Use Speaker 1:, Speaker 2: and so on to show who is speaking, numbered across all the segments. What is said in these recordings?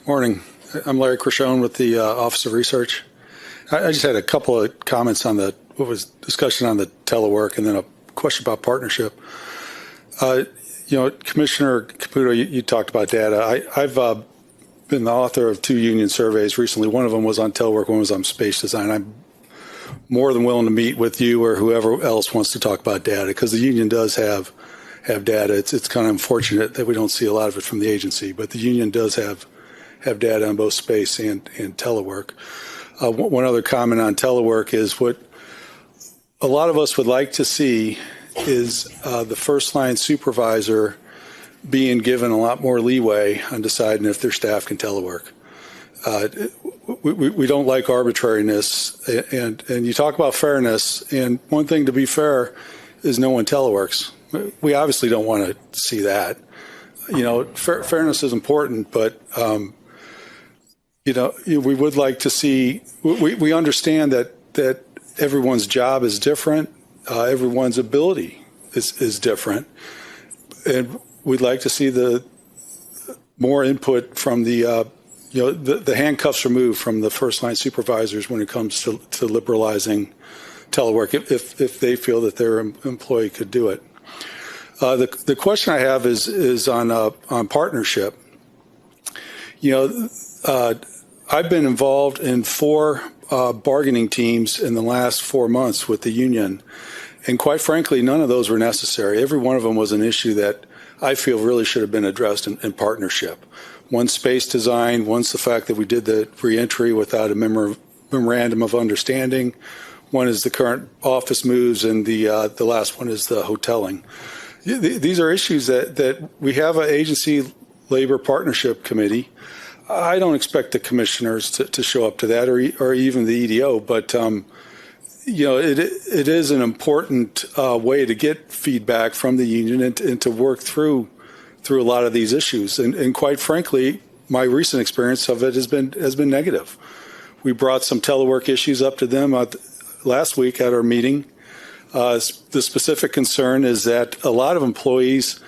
Speaker 1: Morning. I'm Larry Crishone with the Office of Research. I just had a couple of comments on what was discussion on the telework and then a question about partnership. Commissioner Caputo, you talked about data. I've been the author of 2 union surveys recently. One of them was on telework, one was on space design. I'm more than willing to meet with you or whoever else wants to talk about data, because the union does have data. It's kind of unfortunate that we don't see a lot of it from the agency, but the union does have data on both space and telework. One other comment on telework is what a lot of us would like to see is the first line supervisor being given a lot more leeway on deciding if their staff can telework. We don't like arbitrariness, and you talk about fairness, and one thing to be fair is no one teleworks. We obviously don't want to see that. Fairness is important, but we would like to see. We understand that everyone's job is different, everyone's ability is different, and we'd like to see the more input from the handcuffs removed from the first line supervisors when it comes to liberalizing telework, if they feel that their employee could do it. The question I have is on partnership. I've been involved in 4 bargaining teams in the last 4 months with the union, and quite frankly, none of those were necessary. Every one of them was an issue that I feel really should have been addressed in partnership. One's space design, one's the fact that we did the reentry without a memorandum of understanding. One is the current office moves, and the last one is the hoteling. These are issues that we have an agency labor partnership committee. I don't expect the commissioners to show up to that, or even the EDO, but it is an important way to get feedback from the union and to work through a lot of these issues. And quite frankly, my recent experience of it has been negative. We brought some telework issues up to them last week at our meeting. The specific concern is that a lot of employees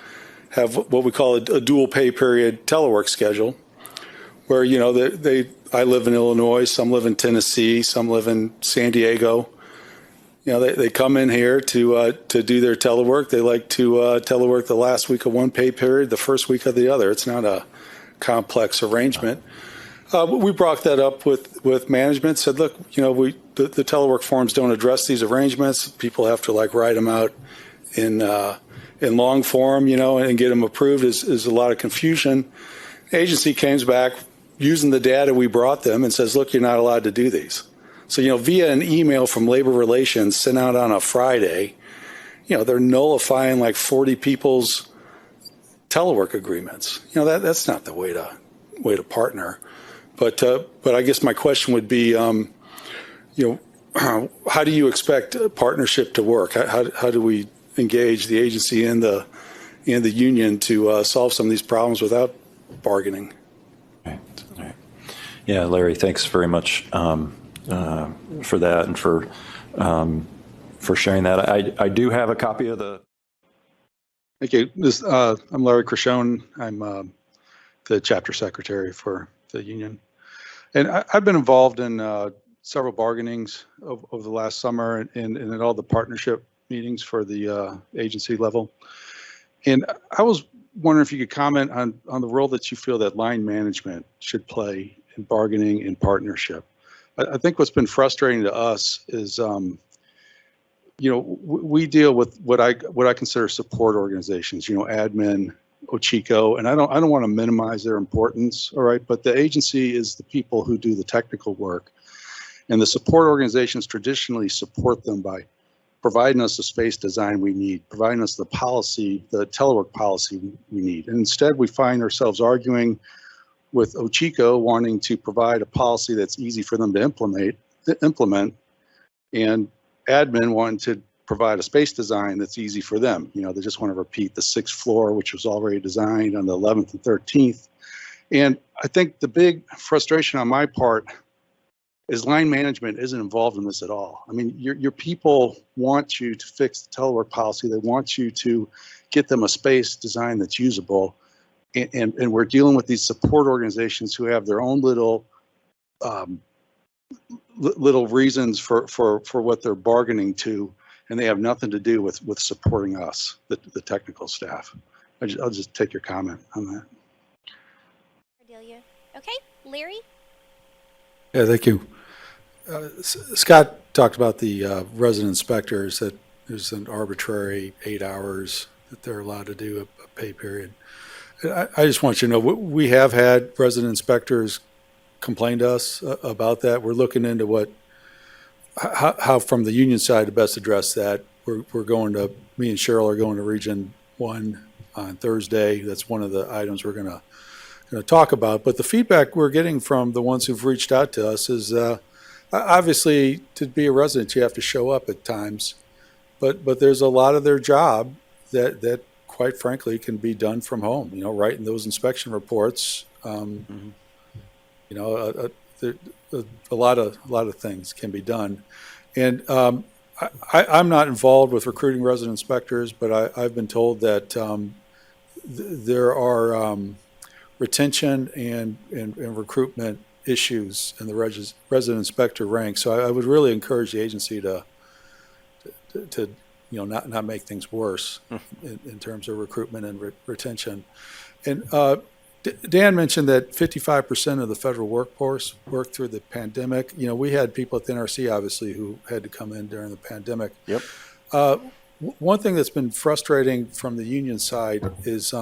Speaker 1: have what we call a dual pay period telework schedule, where I live in Illinois, some live in Tennessee, some live in San Diego. They come in here to do their telework. They like to telework the last week of one pay period, the first week of the other. It's not a complex arrangement. We brought that up with management. Said, look, the telework forms don't address these arrangements. People have to write them out in long form, and get them approved. Is a lot of confusion. Agency comes back using the data we brought them and says, look, you're not allowed to do these. So, via an email from Labor Relations sent out on a Friday, they're nullifying 40 people's telework agreements. That's not the way to partner. But I guess my question would be, how do you expect a partnership to work? How do we engage the agency and the union to solve some of these problems without bargaining?
Speaker 2: Right. Yeah, Larry, thanks very much for that and for sharing that. I do have a copy of the.
Speaker 1: Thank you. I'm Larry Crishone. I'm the chapter secretary for the union, and I've been involved in several bargainings over the last summer and at all the partnership meetings for the agency level. And I was wondering if you could comment on the role that you feel that line management should play in bargaining and partnership. I think what's been frustrating to us is, we deal with what I consider support organizations, admin, OCHICO, and I don't want to minimize their importance, all right, but the agency is the people who do the technical work, and the support organizations traditionally support them by providing us the space design we need, providing us the policy, the telework policy we need. And instead, we find ourselves arguing with OCHICO wanting to provide a policy that's easy for them to implement, and admin wanting to provide a space design that's easy for them. They just want to repeat the 6th floor, which was already designed on the 11th and 13th. And I think the big frustration on my part is line management isn't involved in this at all. I mean, your people want you to fix the telework policy. They want you to get them a space design that's usable.
Speaker 3: and we're dealing with these support organizations who have their own little little reasons for what they're bargaining to, and they have nothing to do with supporting us, the technical staff. I'll just take your comment on that.
Speaker 4: Cordelia. Okay, Larry?
Speaker 1: Yeah, thank you. Scott talked about the resident inspectors, that there's an arbitrary 8 hours that they're allowed to do a pay period. I just want you to know, we have had resident inspectors complain to us about that. We're looking into how from the union side to best address that. Me and Cheryl are going to Region 1 on Thursday. That's one of the items we're going to talk about. But the feedback we're getting from the ones who've reached out to us is obviously, to be a resident, you have to show up at times. But there's a lot of their job that quite frankly can be done from home. Writing those inspection reports. A lot of things can be done, and I'm not involved with recruiting resident inspectors, but I've been told that there are retention and recruitment issues in the resident inspector rank. So I would really encourage the agency to not make things worse in terms of recruitment and retention. And Dan mentioned that 55% of the federal workforce worked through the pandemic. We had people at the NRC, obviously, who had to come in during the pandemic.
Speaker 2: Yep.
Speaker 1: One thing that's been frustrating from the union side is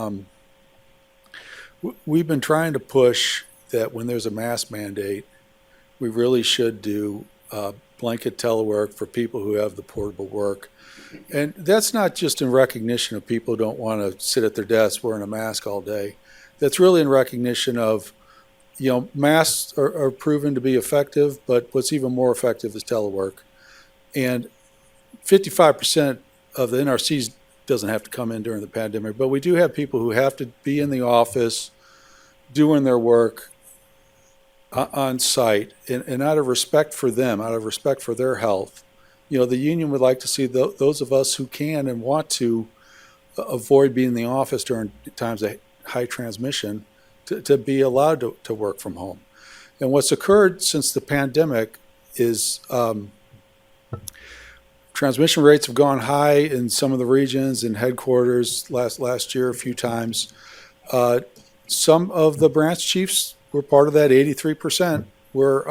Speaker 1: we've been trying to push that when there's a mask mandate, we really should do blanket telework for people who have the portable work. And that's not just in recognition of people who don't want to sit at their desks wearing a mask all day. That's really in recognition of, masks are proven to be effective, but what's even more effective is telework. And 55% of the NRCs doesn't have to come in during the pandemic, but we do have people who have to be in the office doing their work on site, and out of respect for them, out of respect for their health, the union would like to see those of us who can and want to avoid being in the office during times of high transmission to be allowed to work from home. And what's occurred since the pandemic is transmission rates have gone high in some of the regions and headquarters last year a few times. Some of the branch chiefs were part of that 83%, where,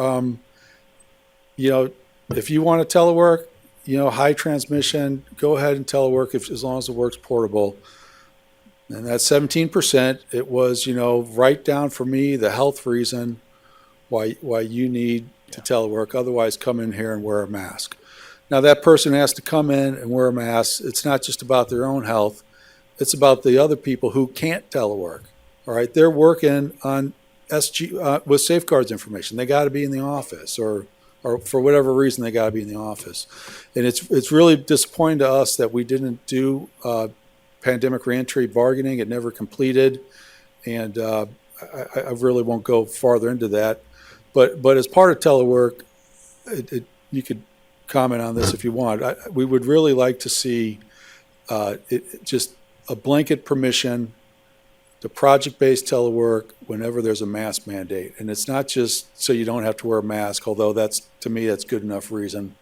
Speaker 1: if you want to telework, high transmission, go ahead and telework as long as the work's portable. And that 17%, it was, write down for me the health reason why you need to telework. Otherwise, come in here and wear a mask. Now, that person has to come in and wear a mask. It's not just about their own health. It's about the other people who can't telework. All right, they're working on with safeguards information. They got to be in the office, or for whatever reason, they got to be in the office. And it's really disappointing to us that we didn't do pandemic reentry bargaining. It never completed, and I really won't go farther into that. But as part of telework, you could comment on this if you want. We would really like to see just a blanket permission to project-based telework whenever there's a mask mandate. And it's not just so you don't have to wear a mask, although to me, that's good enough reason.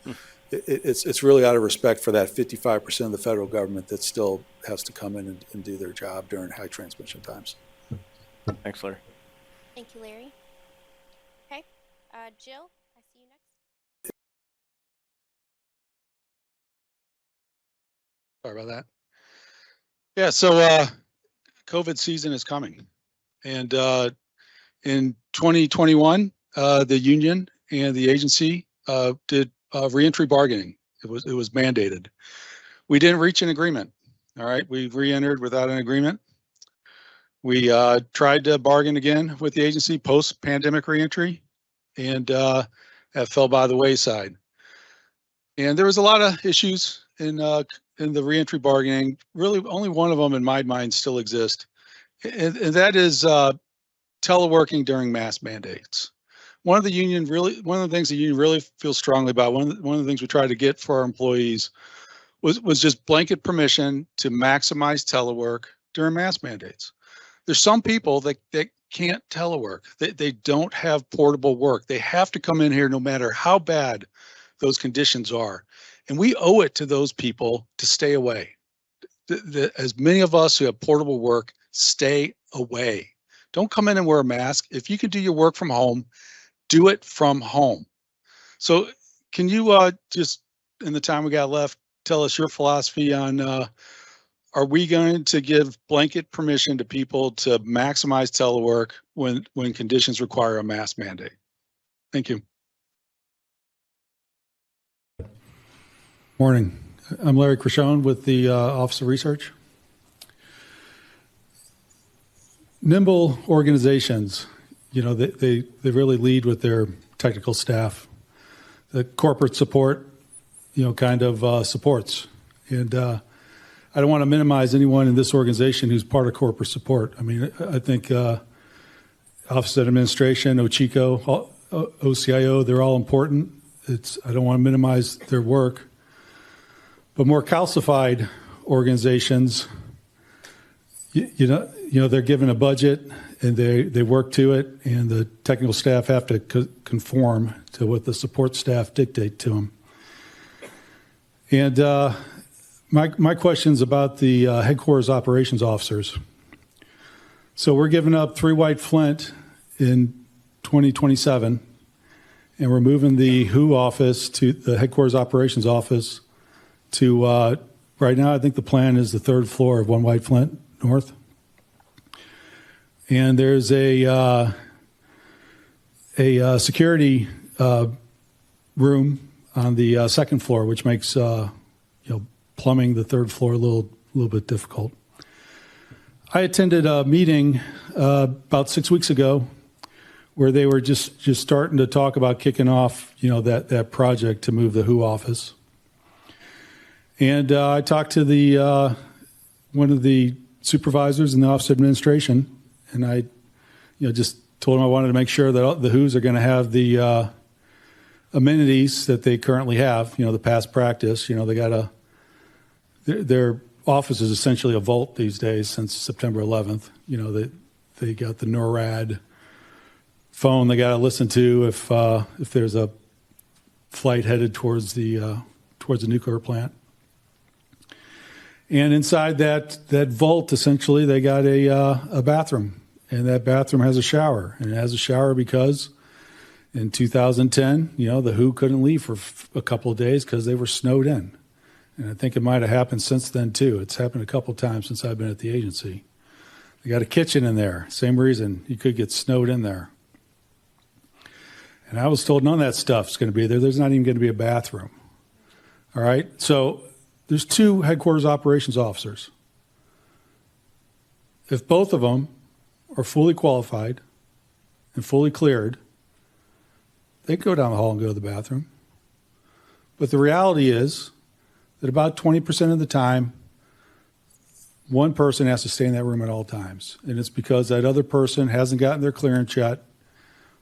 Speaker 1: It's really out of respect for that 55% of the federal government that still has to come in and do their job during high transmission times.
Speaker 2: Thanks, Larry.
Speaker 4: Thank you, Larry. Okay, Jill, I see you next.
Speaker 3: Sorry about that. Yeah, so COVID season is coming. And in 2021, the union and the agency did reentry bargaining. It was mandated. We didn't reach an agreement. All right, we re-entered without an agreement. We tried to bargain again with the agency post-pandemic reentry, and that fell by the wayside. And there was a lot of issues in the reentry bargaining. Really, only one of them in my mind still exists, and that is teleworking during mask mandates. One of the things the union really feels strongly about, one of the things we tried to get for our employees was just blanket permission to maximize telework during mask mandates. there's some people that can't telework. They don't have portable work. They have to come in here no matter how bad those conditions are. And we owe it to those people to stay away. As many of us who have portable work, stay away. Don't come in and wear a mask. If you can do your work from home, do it from home. So can you just, in the time we got left, tell us your philosophy on, are we going to give blanket permission to people to maximize telework when conditions require a mask mandate? Thank you.
Speaker 5: Morning. I'm Larry Crishone with the Office of Research. Nimble organizations, you know, they really lead with their technical staff. The corporate support, you know, kind of supports. And I don't want to minimize anyone in this organization who's part of corporate support. I mean, I think Office of Administration, OCHICO, OCIO, they're all important. I don't want to minimize their work. But more calcified organizations, you know, they're given a budget and they work to it, and the technical staff have to conform to what the support staff dictate to them. And my question's about the headquarters operations officers. So we're giving up 3 White Flint in 2027, and we're moving the WHO office to the headquarters operations office to, right now, I think the plan is the 3rd floor of 1 White Flint North. And there's a security room on the 2nd floor, which makes plumbing the 3rd floor a little bit difficult. I attended a meeting about 6 weeks ago where they were just starting to talk about kicking off, you know, that project to move the WHO office. And I talked to the one of the supervisors in the Office of Administration, and I, just told him I wanted to make sure that the WHOs are going to have the amenities that they currently have. You know, the past practice. You know, they got their office is essentially a vault these days since September 11th. You know, they got the NORAD phone they got to listen to if there's a flight headed towards the nuclear plant. And inside that vault, essentially, they got a bathroom, and that bathroom has a shower, and it has a shower because in 2010, the WHO couldn't leave for a couple of days because they were snowed in, and I think it might have happened since then too. It's happened a couple of times since I've been at the agency. They got a kitchen in there, same reason you could get snowed in there. And I was told none of that stuff's going to be there. There's not even going to be a bathroom. All right, so there's 2 headquarters operations officers. If both of them are fully qualified and fully cleared, they can go down the hall and go to the bathroom. But the reality is that about 20% of the time, one person has to stay in that room at all times. And it's because that other person hasn't gotten their clearance yet,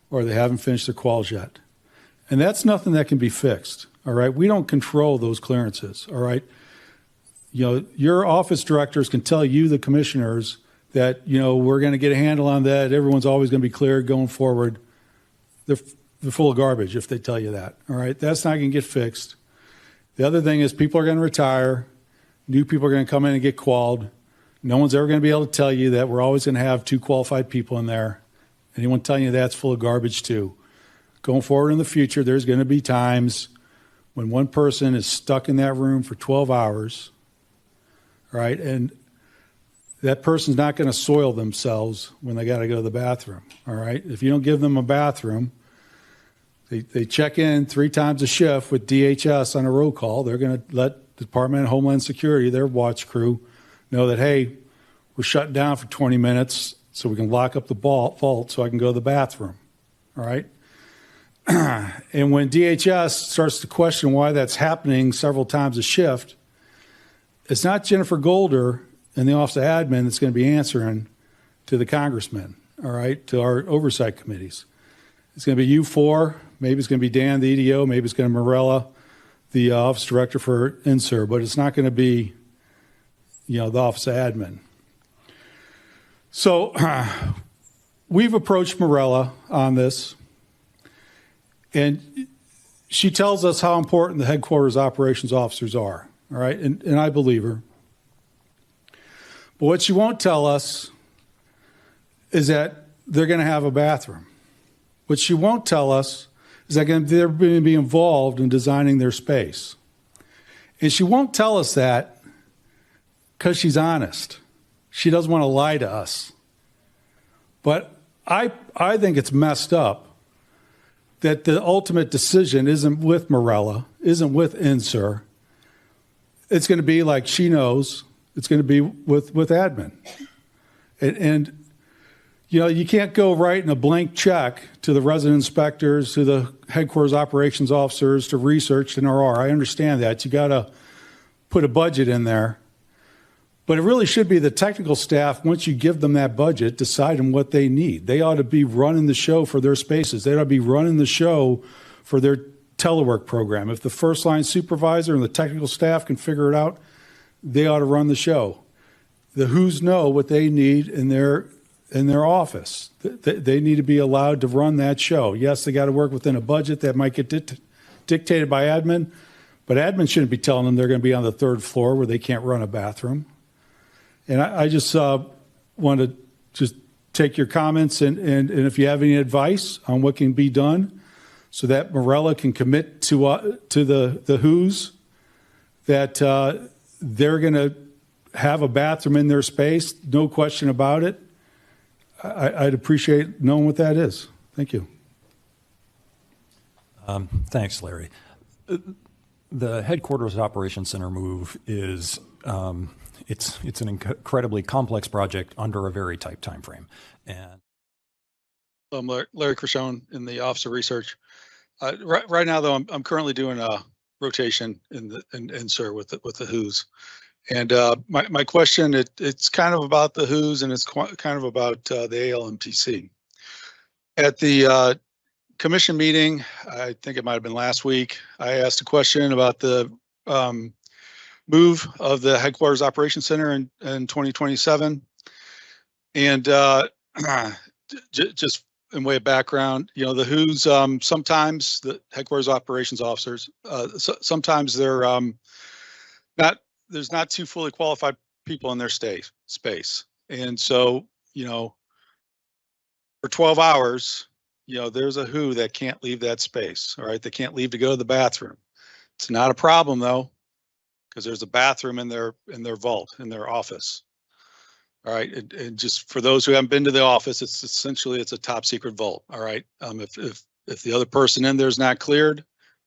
Speaker 5: or they haven't finished their quals yet. And that's nothing that can be fixed. All right, we don't control those clearances. All right, your office directors can tell you, the commissioners, that we're going to get a handle on that. Everyone's always going to be cleared going forward. They're full of garbage if they tell you that. All right, that's not going to get fixed. The other thing is people are going to retire. New people are going to come in and get qualled. No one's ever going to be able to tell you that we're always going to have 2 qualified people in there. Anyone telling you that's full of garbage too. Going forward in the future, there's going to be times when one person is stuck in that room for 12 hours, right? And that person's not going to soil themselves when they got to go to the bathroom, all right? If you don't give them a bathroom, they check in 3 times a shift with DHS on a roll call. They're going to let the Department of Homeland Security, their watch crew, know that, hey, we're shut down for 20 minutes so we can lock up the vault so I can go to the bathroom, all right? And when DHS starts to question why that's happening several times a shift, it's not Jennifer Golder and the Office of Admin that's going to be answering to the congressmen, all right, to our oversight committees. It's going to be you 4, maybe it's going to be Dan, the EDO, maybe it's going to be Morella, the Office Director for INSER, but it's not going to be, the Office of Admin. So we've approached Morella on this, and she tells us how important the headquarters operations officers are. All right, and I believe her. But what she won't tell us is that they're going to have a bathroom. What she won't tell us is that they're going to be involved in designing their space. And she won't tell us that because she's honest. She doesn't want to lie to us. But I think it's messed up that the ultimate decision isn't with Morella, isn't with INSER. It's going to be like she knows. It's going to be with admin. And you know, you can't go writing a blank check to the resident inspectors, to the headquarters operations officers, to research and RR. I understand that. You got to put a budget in there. But it really should be the technical staff, once you give them that budget, deciding what they need. They ought to be running the show for their spaces. They ought to be running the show for their telework program. If the first line supervisor and the technical staff can figure it out, they ought to run the show. The who's know what they need in their office. They need to be allowed to run that show. Yes, they got to work within a budget that might get dictated by admin, but admin shouldn't be telling them they're going to be on the third floor where they can't run a bathroom. And I just want to just take your comments and if you have any advice on what can be done so that Morella can commit to the who's that they're going to have a bathroom in their space, no question about it. I'd appreciate knowing what that is. Thank you.
Speaker 2: Thanks, Larry. The headquarters operations center move is it's an incredibly complex project under a very tight time frame. And
Speaker 3: I'm Larry Crishone in the Office of Research. Right now, though, I'm currently doing a rotation in INSER with the who's. And my question, it's kind of about the who's and it's kind of about the ALMTC. At the commission meeting, I think it might have been last week, I asked a question about the move of the headquarters operations center in 2027. And just in way of background, you know, the who's sometimes the headquarters operations officers, sometimes they're there's not two fully qualified people in their space. And so, you know, for 12 hours, you know, there's a who that can't leave that space. All right. They can't leave to go to the bathroom. It's not a problem though, because there's a bathroom in their vault, in their office. All right. And just for those who haven't been to the office, it's essentially, it's a top secret vault. All right. If the other person in there is not cleared,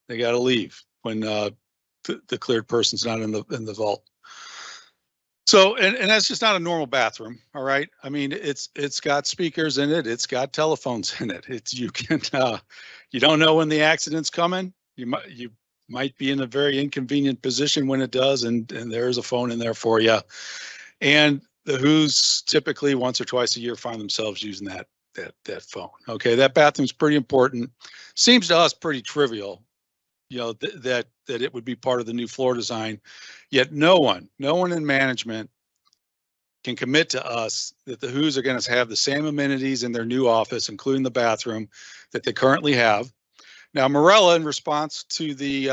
Speaker 3: they got to leave when the cleared person's not in the vault. So, and that's just not a normal bathroom. All right. I mean, it's got speakers in it. It's got telephones in it. You don't know when the accident's coming. You might be in a very inconvenient position when it does. And there's a phone in there for you. And the who's typically once or twice a year find themselves using that phone. Okay. That bathroom's pretty important. Seems to us pretty trivial. You know, that it would be part of the new floor design, yet no one in management can commit to us that the who's are going to have the same amenities in their new office, including the bathroom, that they currently have. Now, Morella, in response to the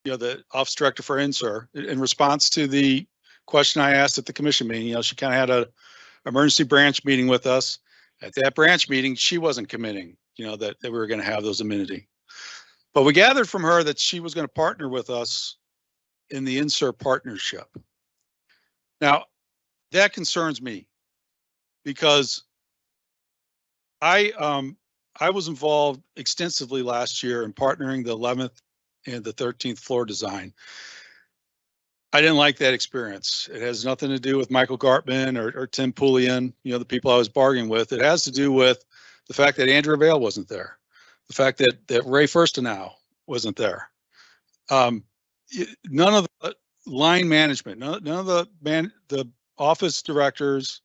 Speaker 3: the office director for INSER, in response to the question I asked at the commission meeting, you know, she kind of had a emergency branch meeting with us. At that branch meeting, she wasn't committing, you know, that we were going to have those amenities. But we gathered from her that she was going to partner with us in the INSER partnership. Now, that concerns me because I was involved extensively last year in partnering the 11th and the 13th floor design. I didn't like that experience. It has nothing to do with Michael Gartman or Tim Pullian, you know, the people I was bargaining with. It has to do with the fact that Andrew Vail wasn't there. The fact that Ray Firstenow wasn't there. None of the line management, none of the office directors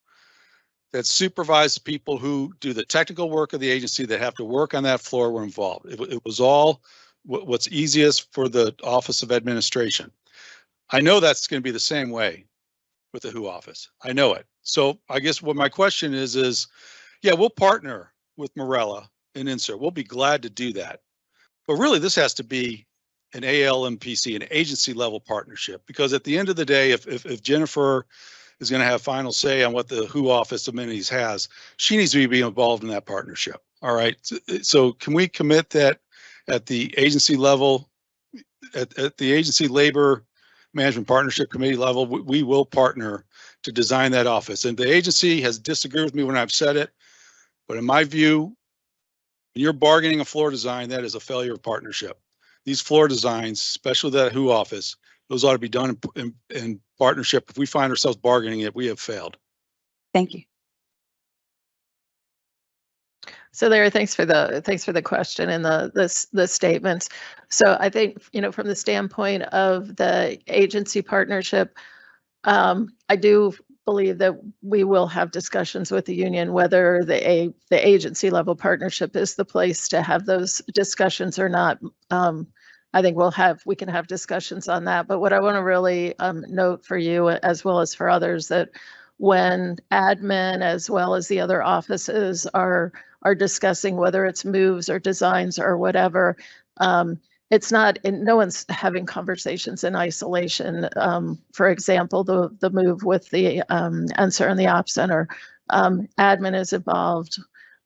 Speaker 3: that supervise the people who do the technical work of the agency that have to work on that floor were involved. It was all what's easiest for the Office of Administration. I know that's going to be the same way with the WHO office. I know it. So I guess what my question is, yeah, we'll partner with Morella and Insert. We'll be glad to do that. But really, this has to be an ALMPC, an agency level partnership, because at the end of the day, if Jennifer is going to have final say on what the WHO Office of Amenities has, she needs to be involved in that partnership. All right. So can we commit that at the agency level, at the agency labor management partnership committee level, we will partner to design that office. And the agency has disagreed with me when I've said it, but in my view, when you're bargaining a floor design, that is a failure of partnership. These floor designs, especially that WHO office, those ought to be done in partnership. If we find ourselves bargaining it, we have failed.
Speaker 6: Thank you.
Speaker 7: So Larry, thanks for the question and the statements. So I think, from the standpoint of the agency partnership, I do believe that we will have discussions with the union whether the agency level partnership is the place to have those discussions or not. I think we can have discussions on that. But what I want to really note for you as well as for others, that when admin as well as the other offices are discussing whether it's moves or designs or whatever, it's not, no one's having conversations in isolation. For example, the move with the NSER and the Op Center, admin is involved.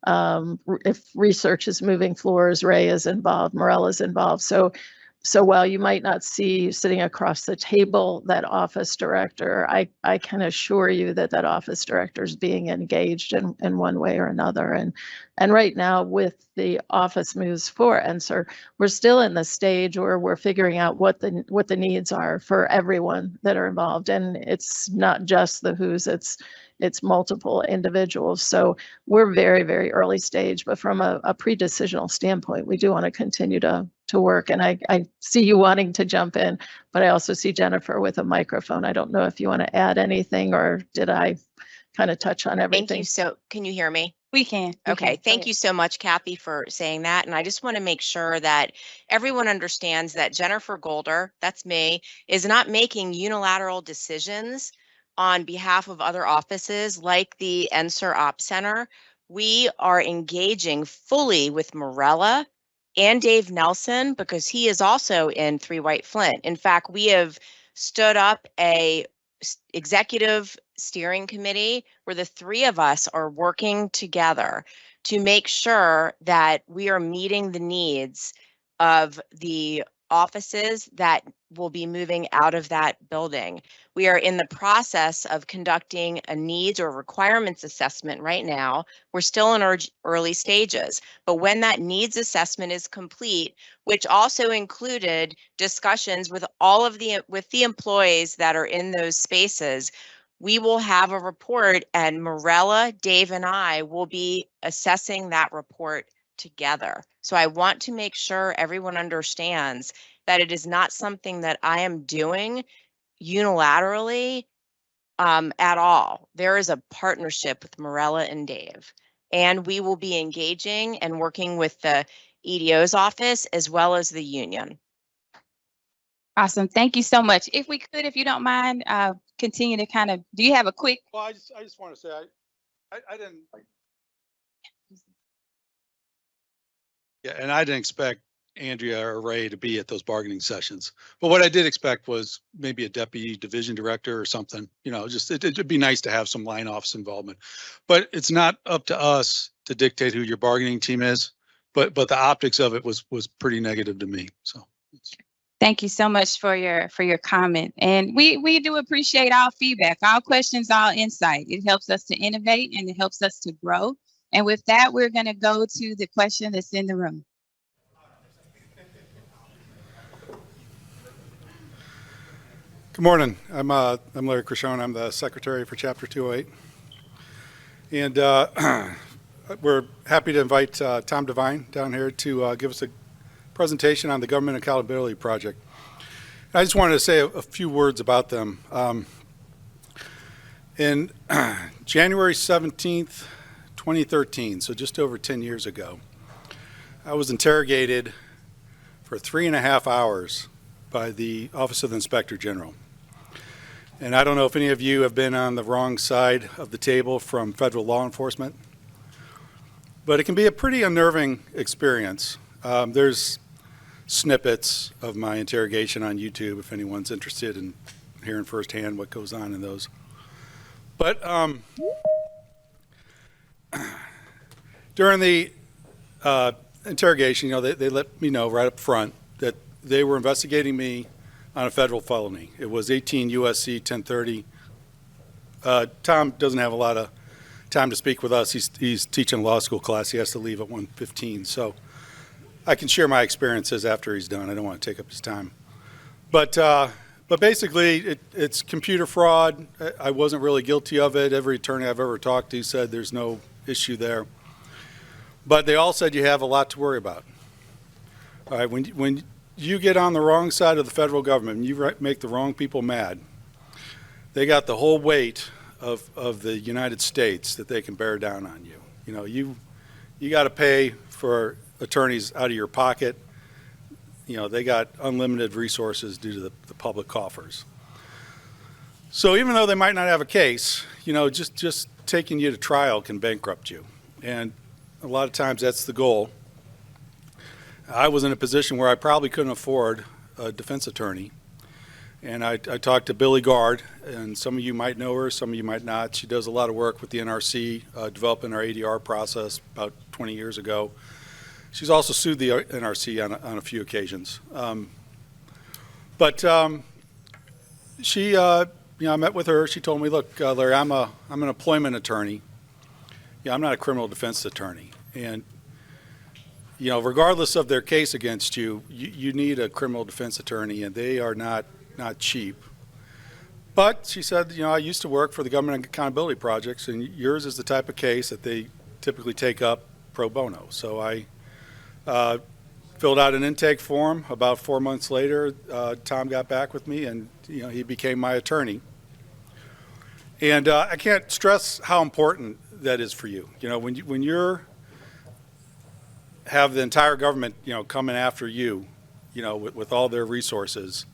Speaker 7: If research is moving floors, Ray is involved, Morella is involved. So while you might not see sitting across the table that office director, I can assure you that office director is being engaged in one way or another. And right now with the office moves for NSER, we're still in the stage where we're figuring out what the needs are for everyone that are involved. And it's not just the WHOs, it's multiple individuals. So we're very, very early stage, but from a pre-decisional standpoint, we do want to continue to work. And I see you wanting to jump in, but I also see Jennifer with a microphone. I don't know if you want to add anything, or did I kind of touch on everything?
Speaker 8: Thank you. So can you hear me?
Speaker 6: We can.
Speaker 8: Okay, thank you so much, Kathy, for saying that. And I just want to make sure that everyone understands that Jennifer Golder, that's me, is not making unilateral decisions on behalf of other offices like the NSER Op Center. We are engaging fully with Morella and Dave Nelson because he is also in 3 White Flint. In fact, we have stood up a executive steering committee where the 3 of us are working together to make sure that we are meeting the needs of the offices that will be moving out of that building. We are in the process of conducting a needs or requirements assessment right now. We're still in our early stages, but when that needs assessment is complete, which also included discussions with the employees that are in those spaces, we will have a report, and Morella, Dave, and I will be assessing that report together. So I want to make sure everyone understands that it is not something that I am doing unilaterally at all. There is a partnership with Morella and Dave, and we will be engaging and working with the EDO's office as well as the union.
Speaker 6: Awesome. Thank you so much. If we could, if you don't mind, continue to kind of, do you have a quick?
Speaker 3: Well, I just want to say, I didn't. Yeah, and I didn't expect Andrea or Ray to be at those bargaining sessions. But what I did expect was maybe a deputy division director or something, just it'd be nice to have some line office involvement. But it's not up to us to dictate who your bargaining team is. But the optics of it was pretty negative to me. So
Speaker 6: Thank you so much for your comment. And we do appreciate all feedback, all questions, all insight. It helps us to innovate and it helps us to grow. And with that, we're going to go to the question that's in the room.
Speaker 1: Good morning. I'm Larry Krishon. I'm the secretary for Chapter 208. And we're happy to invite Tom Devine down here to give us a presentation on the Government Accountability Project. I just wanted to say a few words about them. In January 17th, 2013, so just over 10 years ago, I was interrogated for 3.5 hours by the Office of the Inspector General. And I don't know if any of you have been on the wrong side of the table from federal law enforcement, but it can be a pretty unnerving experience. There's snippets of my interrogation on YouTube if anyone's interested in hearing firsthand what goes on in those. But during the interrogation, they let me know right up front that they were investigating me on a federal felony. It was 18 USC 1030. Tom doesn't have a lot of time to speak with us. He's teaching a law school class. He has to leave at 1:15. So I can share my experiences after he's done. I don't want to take up his time. But basically, it's computer fraud. I wasn't really guilty of it. Every attorney I've ever talked to said there's no issue there. But they all said you have a lot to worry about. All right, when you get on the wrong side of the federal government and you make the wrong people mad, they got the whole weight of the United States that they can bear down on you. You got to pay for attorneys out of your pocket. They got unlimited resources due to the public coffers. So even though they might not have a case, just taking you to trial can bankrupt you. And a lot of times that's the goal. I was in a position where I probably couldn't afford a defense attorney. And I talked to Billy Gard, and some of you might know her, some of you might not. She does a lot of work with the NRC, developing our ADR process about 20 years ago. She's also sued the NRC on a few occasions. She, I met with her. She told me, look, Larry, I'm an employment attorney. I'm not a criminal defense attorney. And regardless of their case against you, you need a criminal defense attorney, and they are not cheap. But she said, I used to work for the Government Accountability Projects, and yours is the type of case that they typically take up pro bono. So I filled out an intake form. About 4 months later, Tom got back with me, and he became my attorney. And I can't stress how important that is for you. When you're have the entire government, coming after you, with all their resources,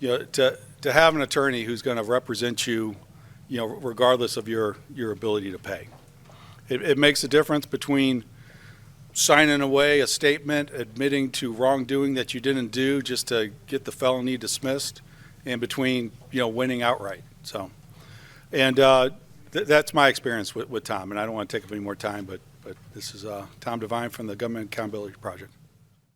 Speaker 1: to have an attorney who's going to represent you, regardless of your ability to pay. It makes a difference between signing away a statement admitting to wrongdoing that you didn't do just to get the felony dismissed, and between winning outright. So, and that's my experience with Tom, and I don't want to take up any more time, but this is Tom Devine from the Government Accountability Project.